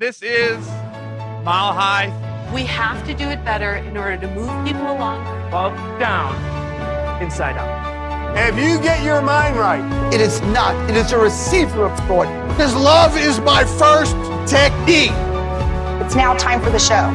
This is Mile High. We have to do it better in order to move people along. Up, down, inside out. If you get your mind right, it is not. It is a receiver of thought. because love is my first technique. It's now time for the show.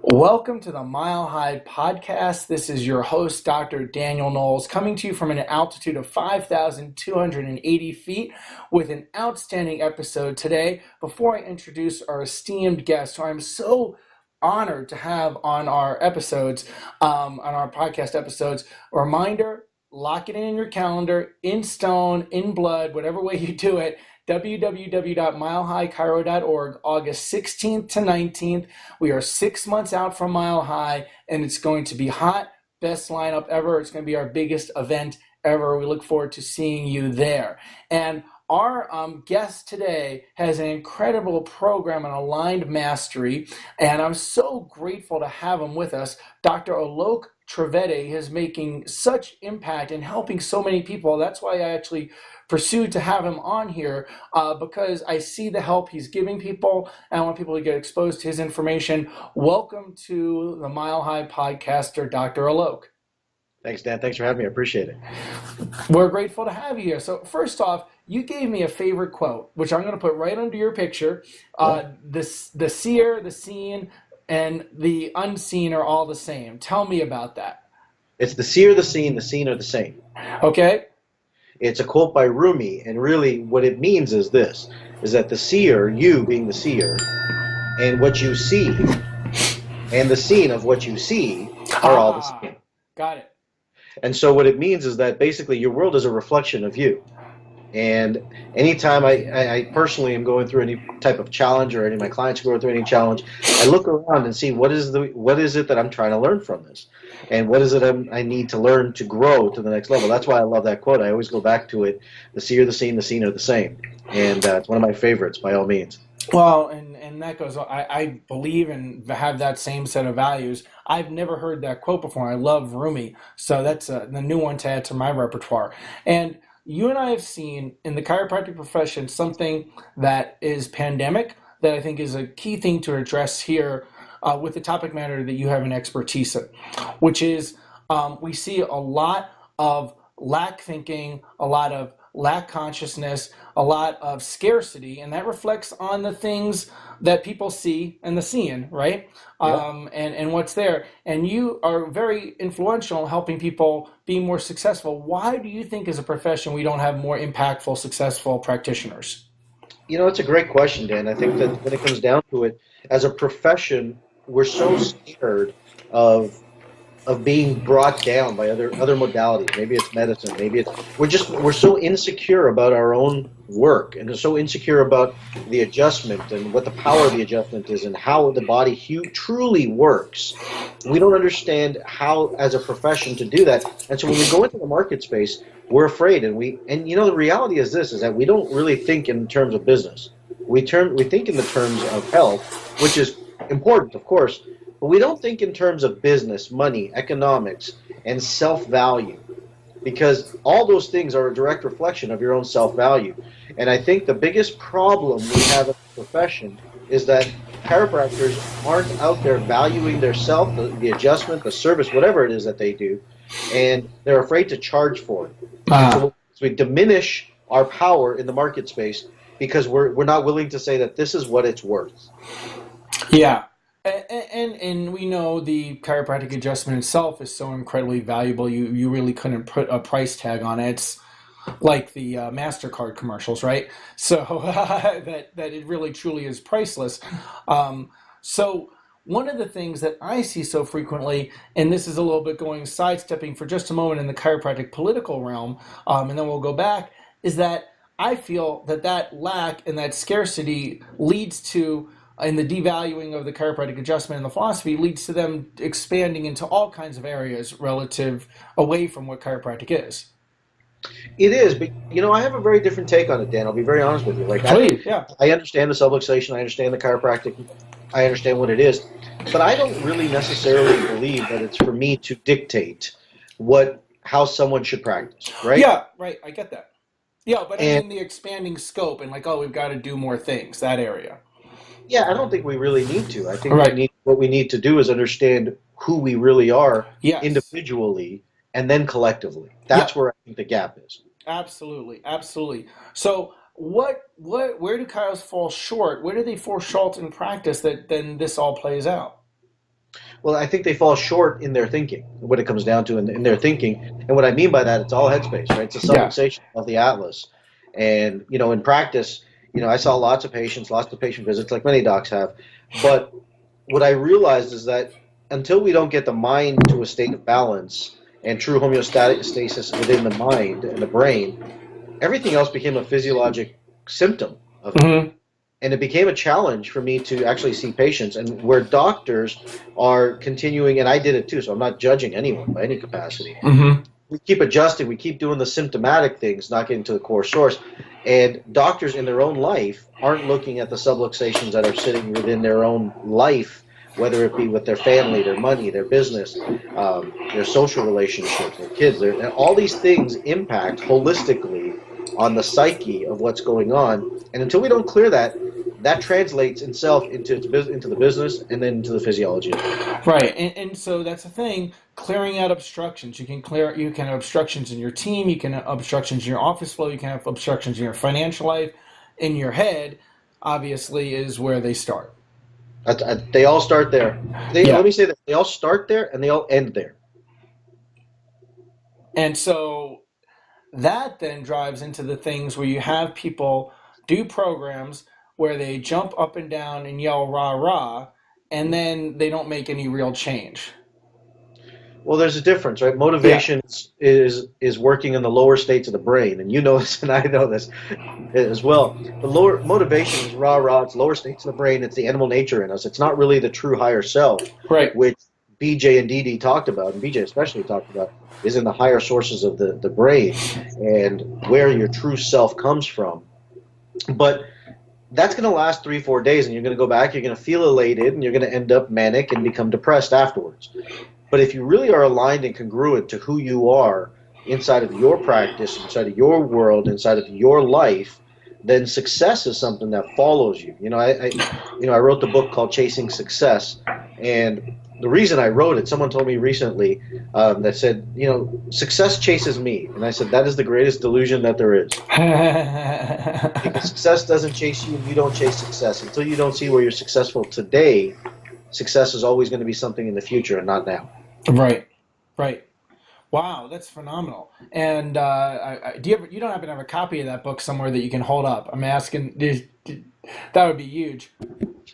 Welcome to the Mile High Podcast. This is your host, Dr. Daniel Knowles, coming to you from an altitude of 5,280 feet with an outstanding episode today. Before I introduce our esteemed guest, who I'm so honored to have on our episodes, on our podcast episodes, a reminder, lock it in your calendar, in stone, in blood, whatever way you do it, www.milehighchiro.org, August 16th to 19th. We are 6 months out from Mile High, and it's going to be hot. Best lineup ever. It's going to be our biggest event ever. We look forward to seeing you there. And our guest today has an incredible program on aligned mastery, and I'm so grateful to have him with us. Dr. Alok Trivedi is making such impact in helping so many people. That's why I actually pursued to have him on here, because I see the help he's giving people, and I want people to get exposed to his information. Welcome to the Mile High Podcaster, Dr. Alok. Thanks, Dan. Thanks for having me. I appreciate it. We're grateful to have you here. So first off, you gave me a favorite quote, which I'm going to put right under your picture. The seer, the seen, and the unseen are all the same. Tell me about that. It's the seer, the seen are the same. Okay. It's a quote by Rumi, and really what it means is this, is that the seer, you being the seer, and what you see, and the seen of what you see are all the same. Got it. And so what it means is that basically your world is a reflection of you. And anytime I personally am going through any type of challenge, or any of my clients go through any challenge, I look around and see what is it that I'm trying to learn from this, and what is it I need to learn to grow to the next level. That's why I love that quote. I always go back to it: the seer, the seen are the same. And it's one of my favorites by all means. Well, and that goes, I believe and have that same set of values. I've never heard that quote before. I love Rumi, so that's the new one to add to my repertoire. And you and I have seen in the chiropractic profession something that is pandemic that I think is a key thing to address here with the topic matter that you have an expertise in, which is we see a lot of lack thinking, a lot of lack consciousness, a lot of scarcity, and that reflects on the things that people see and the seeing, right? Yeah. And what's there. And you are very influential in helping people be more successful. Why do you think as a profession we don't have more impactful, successful practitioners? You know, it's a great question, Dan. I think that when it comes down to it, as a profession, we're so scared of being brought down by other modalities. Maybe it's medicine. Maybe it's we're so insecure about our own work, and so insecure about the adjustment and what the power of the adjustment is and how the body truly works. We don't understand how, as a profession, to do that. And so when we go into the market space, we're afraid, and you know, the reality is this: is that we don't really think in terms of business. We think in the terms of health, which is important, of course. But we don't think in terms of business, money, economics, and self-value, because all those things are a direct reflection of your own self-value. And I think the biggest problem we have in the profession is that chiropractors aren't out there valuing their self, the adjustment, the service, whatever it is that they do, and they're afraid to charge for it. So we diminish our power in the market space because we're not willing to say that this is what it's worth. Yeah. And we know the chiropractic adjustment itself is so incredibly valuable. You really couldn't put a price tag on it. It's like the MasterCard commercials, right? So that it really truly is priceless. So one of the things that I see so frequently, and this is a little bit sidestepping for just a moment in the chiropractic political realm, and then we'll go back, is that I feel that lack and that scarcity leads to, and the devaluing of the chiropractic adjustment and the philosophy leads to them expanding into all kinds of areas relative away from what chiropractic is. It is, but you know, I have a very different take on it, Dan. I'll be very honest with you. Like, Please, yeah. I understand the subluxation, I understand the chiropractic, I understand what it is, but I don't really necessarily believe that it's for me to dictate how someone should practice, right? Yeah, right. I get that. Yeah, but I And mean the expanding scope and like, oh, we've got to do more things, that area. yeah, I don't think we really need to. I think Right. what we need to do is understand who we really are Yes. individually and then collectively. Yeah, That's where I think the gap is. absolutely. Absolutely. So where do cows fall short? Where do they fall short in practice that then this all plays out? Well, I think they fall short in their thinking, what it comes down to in their thinking. And what I mean by that, it's all headspace, right? It's a Yeah. subluxation of the atlas. And, in practice, I saw lots of patients, lots of patient visits, like many docs have. But what I realized is that until we don't get the mind to a state of balance and true homeostatic stasis within the mind and the brain, everything else became a physiologic symptom of it. Hmm. And it became a challenge for me to actually see patients, and where doctors are continuing, and I did it too, so I'm not judging anyone by any capacity. Hmm. We keep adjusting, we keep doing the symptomatic things, not getting to the core source. And doctors in their own life aren't looking at the subluxations that are sitting within their own life, whether it be with their family, their money, their business, their social relationships, their kids. And all these things impact holistically on the psyche of what's going on. And until we don't clear that, that translates itself into the business and then into the physiology. Right, and so that's the thing. Clearing out obstructions. You can have obstructions in your team. You can have obstructions in your office flow. You can have obstructions in your financial life. In your head, obviously, is where they start. They all start there. Yeah. Let me say that they all start there and they all end there. And so that then drives into the things where you have people do programs where they jump up and down and yell rah rah, and then they don't make any real change. Well, there's a difference, right? Motivation is working in the lower states of the brain, and you know this, and I know this as well. The lower motivation is rah rah. It's lower states of the brain. It's the animal nature in us. It's not really the true higher self, Right. which BJ and DD talked about, and BJ especially talked about, is in the higher sources of the brain and where your true self comes from. But that's going to last 3-4 days, and you're going to go back, you're going to feel elated, and you're going to end up manic and become depressed afterwards. But if you really are aligned and congruent to who you are inside of your practice, inside of your world, inside of your life, then success is something that follows you. I wrote the book called Chasing Success, and the reason I wrote it, someone told me recently that said, success chases me. And I said, that is the greatest delusion that there is. Because success doesn't chase you, and you don't chase success. Until you don't see where you're successful today, success is always going to be something in the future and not now. Right. Wow, that's phenomenal. And you don't happen to have a copy of that book somewhere that you can hold up? I'm asking. That would be huge.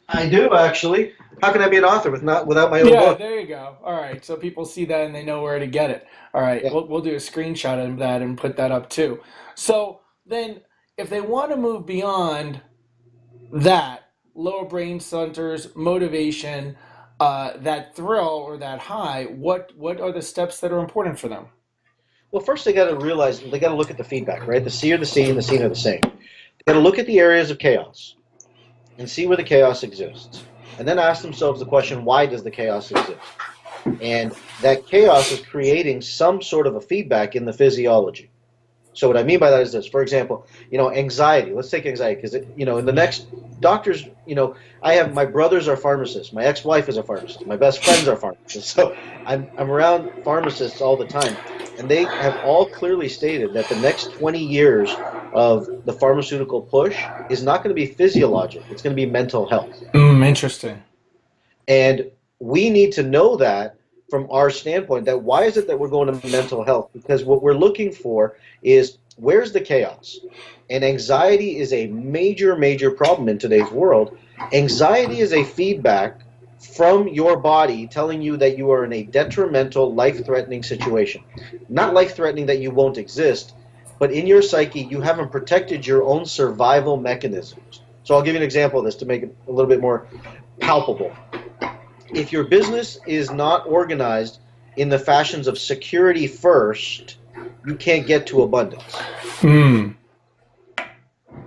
I do, actually. How can I be an author without my own book? There you go. All right, so people see that and they know where to get it. All right, Yeah. we'll do a screenshot of that and put that up too. So then, if they want to move beyond that, lower brain centers, motivation, that thrill or that high, what are the steps that are important for them? Well, first they got to realize, they got to look at the feedback, right? The C or the C and the scene are the same. They got to look at the areas of chaos and see where the chaos exists. And then ask themselves the question, why does the chaos exist? And that chaos is creating some sort of a feedback in the physiology. So what I mean by that is this. For example, anxiety. Let's take anxiety because, in the next doctors, my brothers are pharmacists. My ex-wife is a pharmacist. My best friends are pharmacists. So I'm around pharmacists all the time. And they have all clearly stated that the next 20 years of the pharmaceutical push is not going to be physiologic. It's going to be mental health. Interesting. And we need to know that from our standpoint, that why is it that we're going to mental health? Because what we're looking for is, where's the chaos? And anxiety is a major, major problem in today's world. Anxiety is a feedback from your body telling you that you are in a detrimental, life-threatening situation. Not life-threatening that you won't exist, but in your psyche, you haven't protected your own survival mechanisms. So I'll give you an example of this to make it a little bit more palpable. If your business is not organized in the fashions of security first, you can't get to abundance.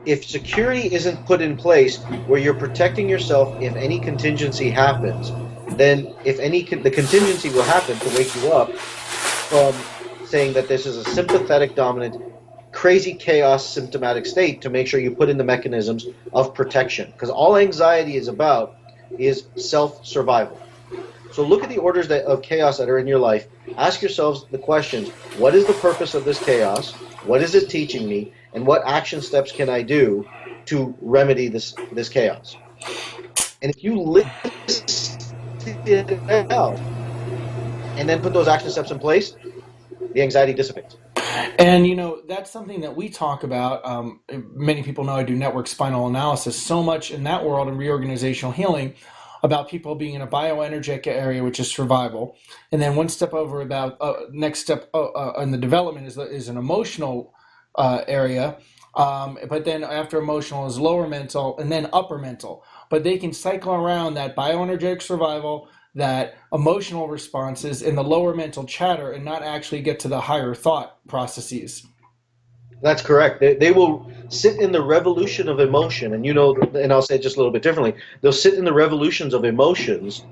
If security isn't put in place where you're protecting yourself if any contingency happens, then the contingency will happen to wake you up from saying that this is a sympathetic dominant crazy chaos symptomatic state to make sure you put in the mechanisms of protection. Because all anxiety is about is self-survival. So look at the orders of chaos that are in your life. Ask yourselves the questions: what is the purpose of this chaos? What is it teaching me? And what action steps can I do to remedy this chaos? And if you list it out and then put those action steps in place, the anxiety dissipates. And, that's something that we talk about. Many people know I do network spinal analysis, so much in that world and reorganizational healing about people being in a bioenergetic area, which is survival. And then one step over about next step in the development is an emotional area. But then after emotional is lower mental and then upper mental. But they can cycle around that bioenergetic survival, that emotional responses, and the lower mental chatter and not actually get to the higher thought processes. That's correct. They will sit in the revolution of emotion, and and I'll say it just a little bit differently. They'll sit in the revolutions of emotions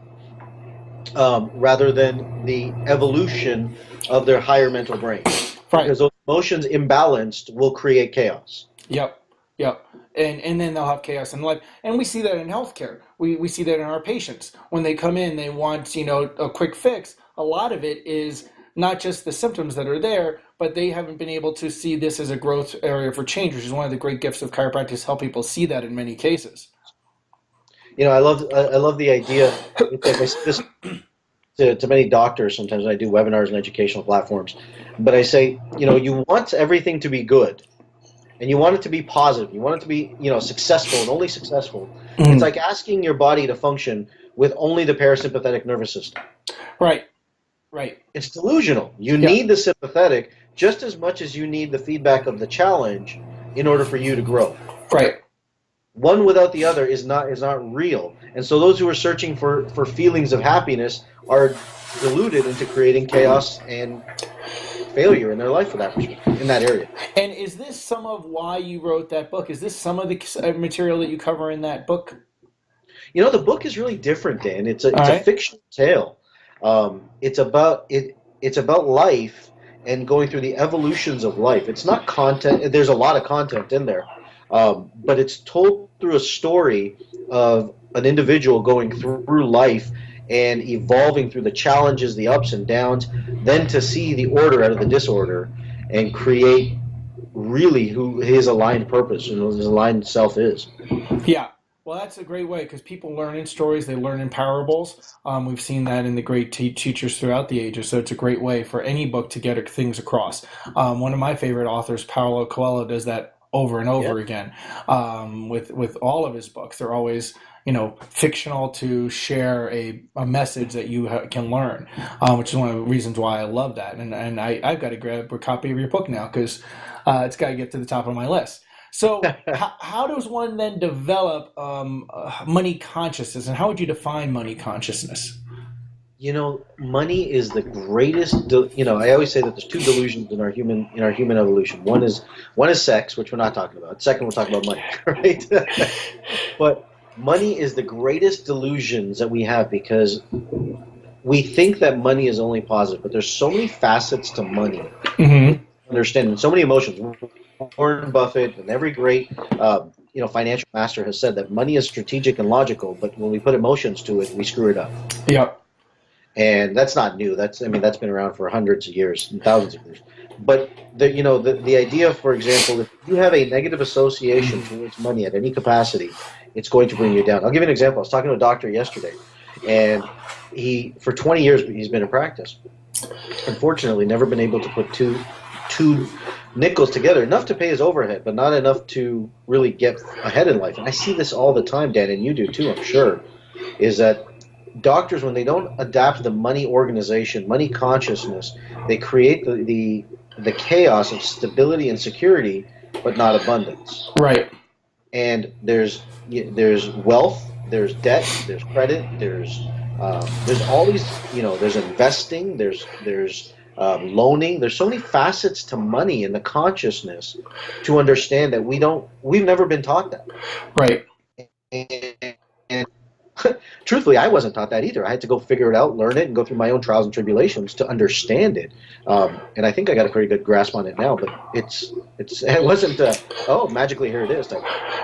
rather than the evolution of their higher mental brain. Right. Because those emotions imbalanced will create chaos. Yep. And then they'll have chaos in life. And we see that in healthcare. We see that in our patients. When they come in, they want, a quick fix. A lot of it is not just the symptoms that are there, but they haven't been able to see this as a growth area for change, which is one of the great gifts of chiropractic, is help people see that in many cases. I love the idea. I say this to many doctors sometimes when I do webinars and educational platforms. But I say, you want everything to be good, and you want it to be positive. You want it to be, successful and only successful. Mm-hmm. It's like asking your body to function with only the parasympathetic nervous system. Right. It's delusional. You need the sympathetic just as much as you need the feedback of the challenge in order for you to grow. Right. One without the other is not real. And so those who are searching for feelings of happiness are deluded into creating chaos and failure in their life in that area. And is this some of why you wrote that book? Is this some of the material that you cover in that book? The book is really different, Dan. It's a fictional tale. It's about life and going through the evolutions of life. It's not content. There's a lot of content in there, but it's told through a story of an individual going through life and evolving through the challenges, the ups and downs, then to see the order out of the disorder and create really who his aligned purpose and his aligned self is. Yeah. Well, that's a great way because people learn in stories, they learn in parables. We've seen that in the great teachers throughout the ages, so it's a great way for any book to get things across. One of my favorite authors, Paulo Coelho, does that over and over again with all of his books. They're always fictional to share a message that you can learn, which is one of the reasons why I love that. And I've got to grab a copy of your book now because it's got to get to the top of my list. So how does one then develop money consciousness, and how would you define money consciousness? Money is the greatest. I always say that there's two delusions in our human evolution. One is sex, which we're not talking about. Second, we'll talk about money, right? But money is the greatest delusions that we have because we think that money is only positive, but there's so many facets to money. Mm-hmm. Understand, and so many emotions. Warren Buffett and every great financial master has said that money is strategic and logical, but when we put emotions to it, we screw it up. Yep. And that's not new. That's been around for hundreds of years and thousands of years. But the idea, for example, if you have a negative association towards money at any capacity, it's going to bring you down. I'll give you an example. I was talking to a doctor yesterday, and for 20 years he's been in practice. Unfortunately, never been able to put two nickels together, enough to pay his overhead, but not enough to really get ahead in life. And I see this all the time, Dan, and you do too, I'm sure, is that doctors, when they don't adapt the money organization, money consciousness, they create the chaos of stability and security, but not abundance. Right. And there's wealth, there's debt, there's credit, there's all these, there's investing, there's loaning. There's so many facets to money and the consciousness to understand that we've never been taught that. Right. And truthfully, I wasn't taught that either. I had to go figure it out, learn it, and go through my own trials and tribulations to understand it. And I think I got a pretty good grasp on it now. But it wasn't magically here it is.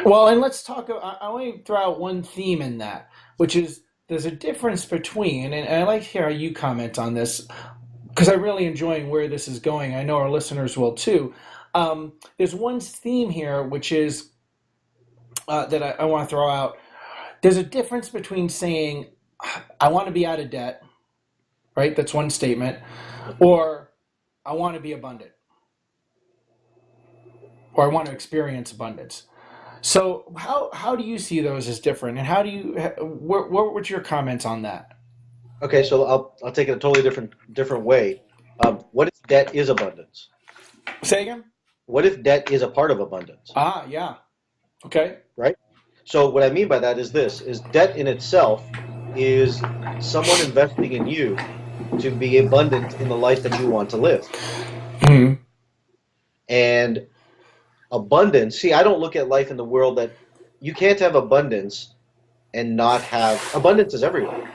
Well, and let's talk. I want to throw out one theme in that, which is there's a difference between, and I like to hear how you comment on this because I'm really enjoying where this is going. I know our listeners will too. There's one theme here, which is that I want to throw out. There's a difference between saying, I want to be out of debt, right? That's one statement. Or I want to be abundant. Or I want to experience abundance. So how do you see those as different? And how do you, what's your comments on that? Okay, so I'll take it a totally different way. What if debt is abundance? Say again? What if debt is a part of abundance? Ah, yeah. Okay. Right? So what I mean by that is this, is debt in itself is someone investing in you to be abundant in the life that you want to live. Mm-hmm. And abundance, see, I don't look at life in the world that you can't have abundance and not have, abundance is everywhere.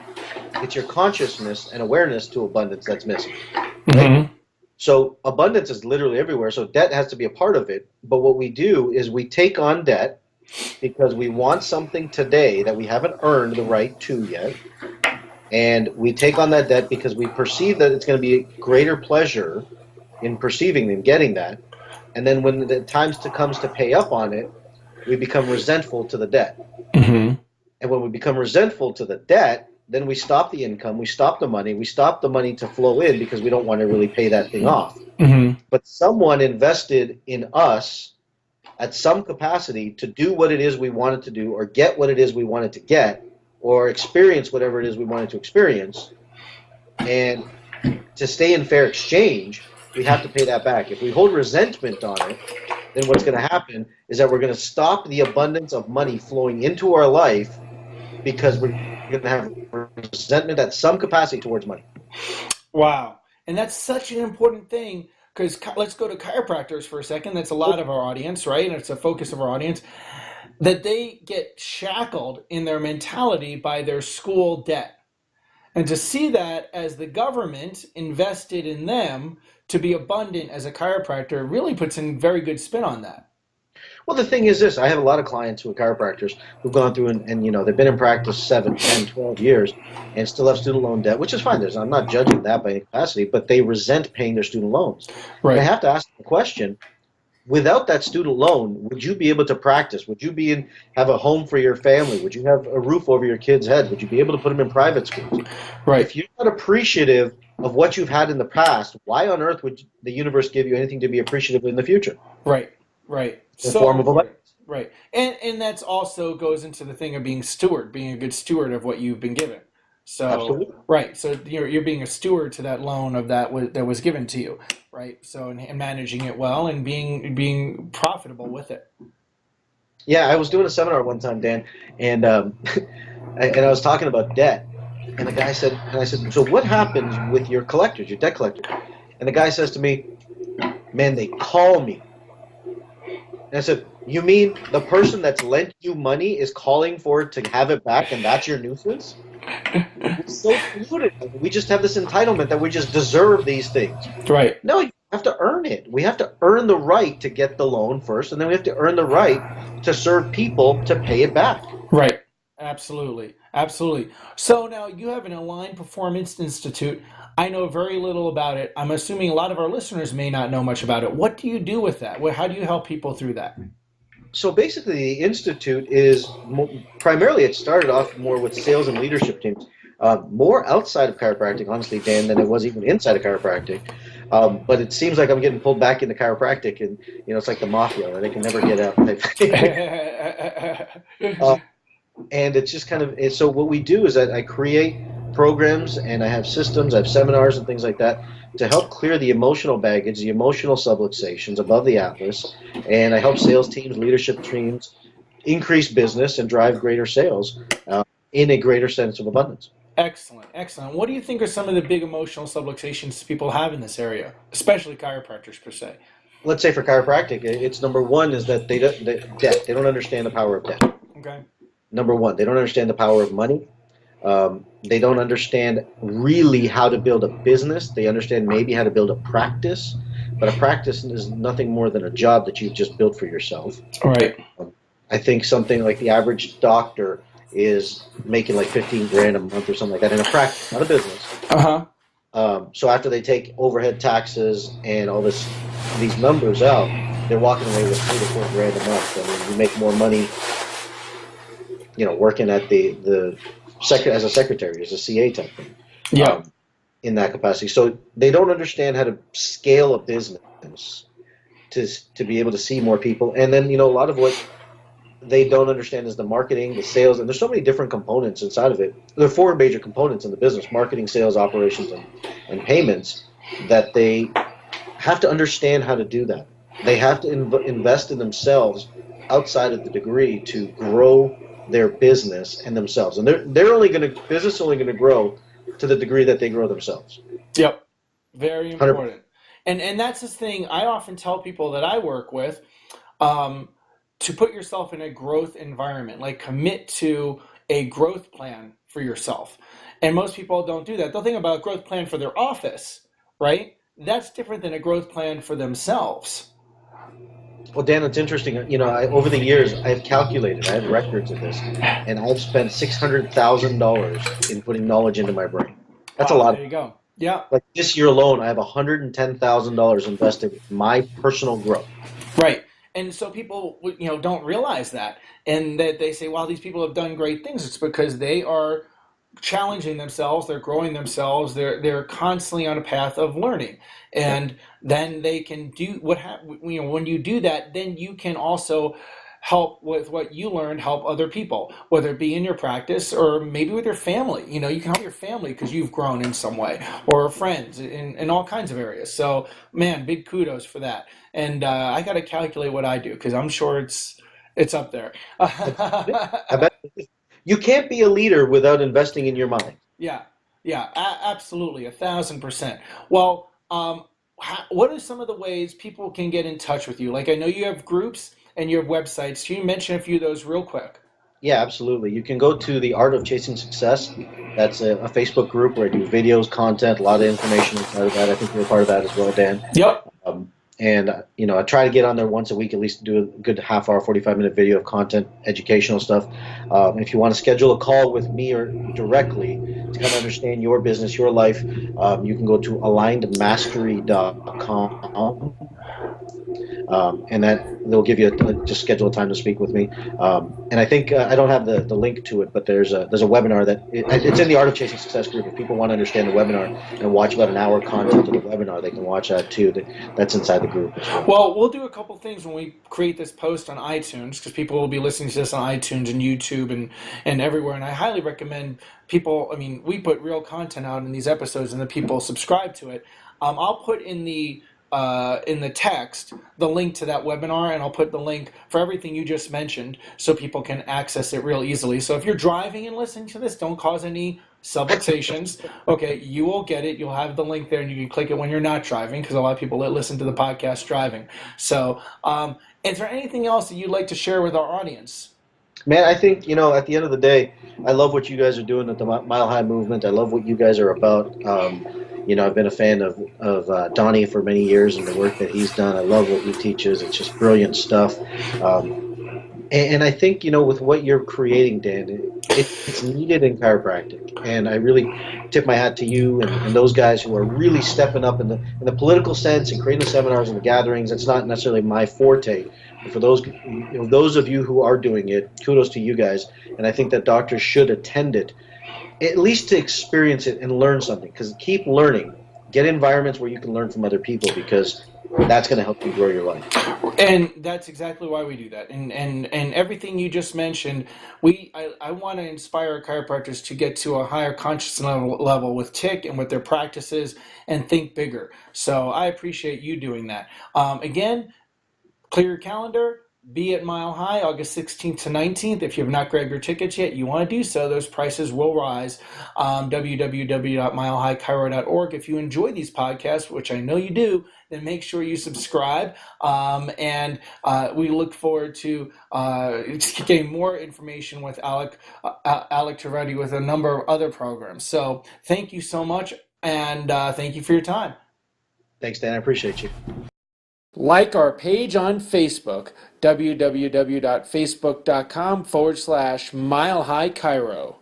It's your consciousness and awareness to abundance that's missing. Right? Mm-hmm. So abundance is literally everywhere, so debt has to be a part of it. But what we do is we take on debt because we want something today that we haven't earned the right to yet. And we take on that debt because we perceive that it's going to be a greater pleasure in perceiving and getting that. And then when the time comes to pay up on it, we become resentful to the debt. Mm-hmm. And when we become resentful to the debt, then we stop the income, we stop the money to flow in because we don't want to really pay that thing off. Mm-hmm. But someone invested in us at some capacity to do what it is we wanted to do or get what it is we wanted to get or experience whatever it is we wanted to experience. And to stay in fair exchange, we have to pay that back. If we hold resentment on it, then what's going to happen is that we're going to stop the abundance of money flowing into our life because we're going to have resentment at some capacity towards money. Wow. And that's such an important thing because let's go to chiropractors for a second. That's a lot of our audience, right? And it's a focus of our audience. That they get shackled in their mentality by their school debt. And to see that as the government invested in them to be abundant as a chiropractor really puts a very good spin on that. Well, the thing is this. I have a lot of clients who are chiropractors who've gone through and they've been in practice 7, 10, 12 years and still have student loan debt, which is fine. I'm not judging that by any capacity, but they resent paying their student loans. Right. And I have to ask the question, without that student loan, would you be able to practice? Would you have a home for your family? Would you have a roof over your kids' heads? Would you be able to put them in private schools? Right. If you're not appreciative of what you've had in the past, why on earth would the universe give you anything to be appreciative in the future? Right. In the form of abundance. Right. And that's also goes into the thing of being a good steward of what you've been given. So Absolutely. Right. So you're being a steward to that loan of that was given to you, right? So and managing it well and being profitable with it. Yeah, I was doing a seminar one time, Dan, and I was talking about debt, and the guy said, so what happens with your collectors, your debt collectors? And the guy says to me, man, they call me. And I said, you mean the person that's lent you money is calling for it to have it back, and that's your nuisance? It's so polluted. We just have this entitlement that we just deserve these things. Right. No, you have to earn it. We have to earn the right to get the loan first, and then we have to earn the right to serve people to pay it back. Right. Absolutely. Absolutely. So now you have an Aligned Performance Institute. I know very little about it. I'm assuming a lot of our listeners may not know much about it. What do you do with that? How do you help people through that? So basically, the Institute is primarily, it started off more with sales and leadership teams, more outside of chiropractic, honestly, Dan, than it was even inside of chiropractic. But it seems like I'm getting pulled back into chiropractic, and it's like the mafia, where they can never get out. And it's just kind of, so what we do is that I create programs and I have systems, I have seminars and things like that to help clear the emotional baggage, the emotional subluxations above the atlas, and I help sales teams, leadership teams increase business and drive greater sales in a greater sense of abundance. Excellent, excellent. What do you think are some of the big emotional subluxations people have in this area, especially chiropractors per se? Let's say for chiropractic, it's number one is that they don't understand the power of debt. Okay. number one, they don't understand the power of money. They don't understand really how to build a business. They understand maybe how to build a practice, but a practice is nothing more than a job that you've just built for yourself. Right. I think something like the average doctor is making like 15 grand a month or something like that in a practice, not a business. So after they take overhead taxes and all these numbers out, they're walking away with 3 to 4 grand a month. I mean, you make more money, working at as a secretary, as a CA type thing. Yeah. In that capacity. So they don't understand how to scale a business to be able to see more people. And then, a lot of what they don't understand is the marketing, the sales, and there's so many different components inside of it. There are 4 major components in the business: marketing, sales, operations, and payments, that they have to understand how to do that. They have to invest in themselves outside of the degree to grow their business and themselves. And business is only going to grow to the degree that they grow themselves. Yep. Very 100%. important. And that's the thing I often tell people that I work with, to put yourself in a growth environment, like commit to a growth plan for yourself. And most people don't do that. They'll think about a growth plan for their office, right? That's different than a growth plan for themselves. Well, Dan, it's interesting. Over the years, I've calculated, I have records of this, and I've spent $600,000 in putting knowledge into my brain. That's a lot. There you go. Yeah. Like this year alone, I have $110,000 invested in my personal growth. Right. And so people, don't realize that, and that they say, "Wow, these people have done great things." It's because they are challenging themselves, they're growing themselves, they're constantly on a path of learning, and then they can do when you do that, then you can also help with what you learned, help other people, whether it be in your practice or maybe with your family. You can help your family because you've grown in some way, or friends in all kinds of areas. So, man, big kudos for that. And I got to calculate what I do because I'm sure it's up there. I bet you can't be a leader without investing in your mind. Yeah, absolutely, 1,000%. Well, what are some of the ways people can get in touch with you? Like, I know you have groups and you have websites. Can you mention a few of those real quick? Yeah, absolutely. You can go to the Art of Chasing Success. That's a Facebook group where I do videos, content, a lot of information inside of that. I think you're a part of that as well, Dan. Yep. And I try to get on there once a week, at least do a good half-hour, 45-minute video of content, educational stuff. If you want to schedule a call with me or directly to kind of understand your business, your life, you can go to alignedmastery.com. And they'll give you just schedule a time to speak with me. And I think I don't have the link to it, but there's a webinar it's in the Art of Chasing Success group. If people want to understand the webinar and watch about an hour content of the webinar, they can watch that too. That's inside the group as well. Well, we'll do a couple things when we create this post on iTunes, because people will be listening to this on iTunes and YouTube and everywhere. And I highly recommend people. I mean, we put real content out in these episodes, and the people subscribe to it. I'll put in the text the link to that webinar, and I'll put the link for everything you just mentioned so people can access it real easily. So if you're driving and listening to this, don't cause any subluxations. Okay, you will get it. You'll have the link there, and you can click it when you're not driving, because a lot of people that listen to the podcast driving. So is there anything else that you'd like to share with our audience? Man, I think, at the end of the day, I love what you guys are doing at the Mile High Movement. I love what you guys are about. I've been a fan of Donnie for many years and the work that he's done. I love what he teaches. It's just brilliant stuff. And I think, with what you're creating, Dan, it's needed in chiropractic. And I really tip my hat to you and those guys who are really stepping up in the political sense and creating the seminars and the gatherings. It's not necessarily my forte. But for those of you who are doing it, kudos to you guys. And I think that doctors should attend it, at least to experience it and learn something. Because keep learning. Get environments where you can learn from other people, because that's going to help you grow your life. And that's exactly why we do that. And everything you just mentioned, I want to inspire chiropractors to get to a higher consciousness level with TIC and with their practices and think bigger. So I appreciate you doing that. Again, clear your calendar. be at Mile High August 16th to 19th. If you have not grabbed your tickets yet, you want to do so. Those prices will rise. www.milehighchiro.org. If you enjoy these podcasts, which I know you do, then make sure you subscribe. And we look forward to getting more information with Alok Trivedi with a number of other programs. So thank you so much, and thank you for your time. Thanks, Dan. I appreciate you. Like our page on Facebook, www.facebook.com/Mile High Chiro.